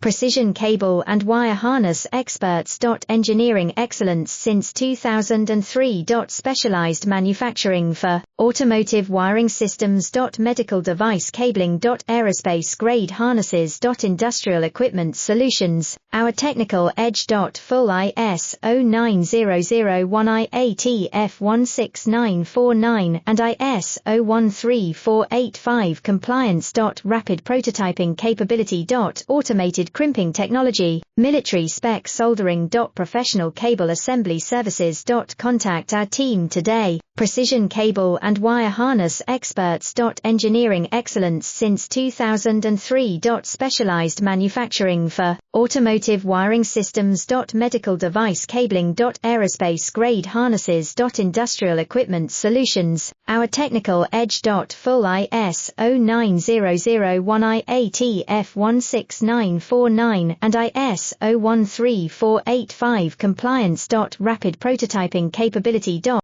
Precision cable and wire harness experts. Engineering excellence since 2003. Specialized manufacturing for automotive wiring systems. Medical device cabling. Aerospace grade harnesses. Industrial equipment solutions. Our technical edge. Full ISO 9001 IATF 16949 and ISO 13485 compliance. Rapid prototyping capability. Automated crimping technology, military spec soldering. Professional cable assembly services. Contact our team today. Precision cable and wire harness experts. Engineering excellence since 2003. Specialized manufacturing for automotive wiring systems. Medical device cabling. Aerospace grade harnesses. Industrial equipment solutions. Our technical edge. Full ISO 9001 IATF 16949 and ISO 13485 compliance. Rapid prototyping capability.